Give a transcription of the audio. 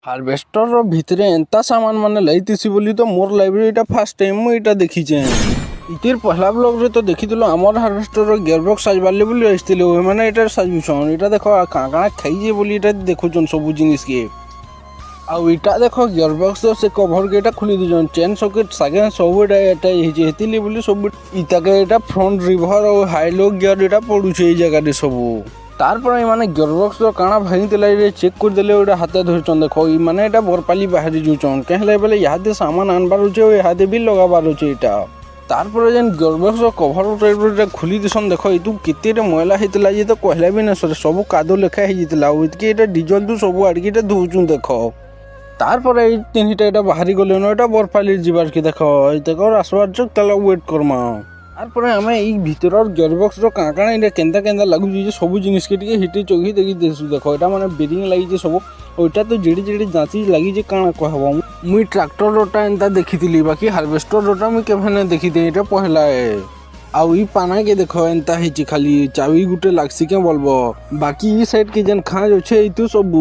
Harvester ଭିତରେ ଏନ୍ତା ସାମାନ ମାନେ ଲାଗିଥିସି ବୋଲି ତ ମୋର୍ ଲାଇବ୍ରେରୀଟା ଫାର୍ଷ୍ଟ ଟାଇମ୍ ମୁଁ ଏଇଟା ଦେଖିଛେ। ଇତିର ପହଲା ବ୍ଲଗ୍ରେ ତ ଦେଖିଥିଲୁ ଆମର ହାରଭେଷ୍ଟର ଗିୟରବକ୍ସ ସାଜବାର୍ଲେ ବୋଲି ଆସିଥିଲେ ମାନେ ଏଇଟା ସାଜୁଛନ୍। ଏଇଟା ଦେଖ କାଣା କାଣା ଖାଇଛେ ବୋଲି ଏଇଟା ଦେଖୁଛନ୍ ସବୁ ଜିନିଷକେ। ଆଉ ଏଇଟା ଦେଖ ଗିୟରବକ୍ସର ସେ କଭରକେ ଏଇଟା ଖୋଲି ଦେଇଛନ୍। ଚେନ୍ ସକେଟ୍ ସାଙ୍ଗେ ସବୁ ଏଇଟା ହେଇଛି ହେତିଲି ବୋଲି ସବୁ ଇତାକେ ଏଇଟା ଫ୍ରଣ୍ଟ ରିଭର ଆଉ ହାଇଲୋ ଗିୟର ଏଇଟା ପଡୁଛେ ଏଇ ଜାଗାରେ ସବୁ। ତାরপরে মানে গিয়রবক্সর কাଣା ভাঙিଥିଲା এ চেক କରିଦେଲେ ওটা হাতে ধরছন। দেখো মানে এটা বরপালি বাহারি যাচ্ছন কেহলে বেলে ইহাদে সামান আনবার হচ্ছে ও ইহাদে বি লগাবার হচ্ছে এটা। তারপরে যেন গিয়রবক্সর কভর এটা খুলি দিছন। দেখো এইটু কেতেরে ময়লা হয়েছিল যে তো কহলে বি না সরে সবু কাদো লেখা হয়ে যাইছিল। আর ওইদিকে এটা ডিজল দু সবু আড়কি এটা ধুছুন। দেখো তারপরে এই তিনটা এটা বাহারি গলে এটা বরপালি যাবার কি। দেখো এই দেখো আসবার চোখ তাহলে ওয়েট করমা। তারপরে আমি এই ভিতরের গিয়রবক্সর কাঁ কাଣା এটা কেন্তা কেন্তা লাগুছে যে সবু জিনিসকে টিকে হিটি চোখি দেখি দেখু। দেখো এটা মানে বেরিং লাগিছে সবু। ওইটা তো যেড়ে যেড়ে যাঁচি লাগিছে কাଣା কহব। মুই ট্রাক্টরটা এন্তা দেখিଥିଲି বাকি হারভেস্টরটা মুই কেভে না দেখিতে এটা পহলা। ଆଉ ଇ ପାନାକେ ଦେଖ ଏନ୍ତା ହେଇଛି ଖାଲି ଚାବି ଗୁଟେ ଲାଗ୍ସି କେ ବୋଲବ। ବାକି ଇ ସାଇଡ୍ କେ ଯେନ୍ ଖାଁଜ ଅଛେ ଏଇତୁ ସବୁ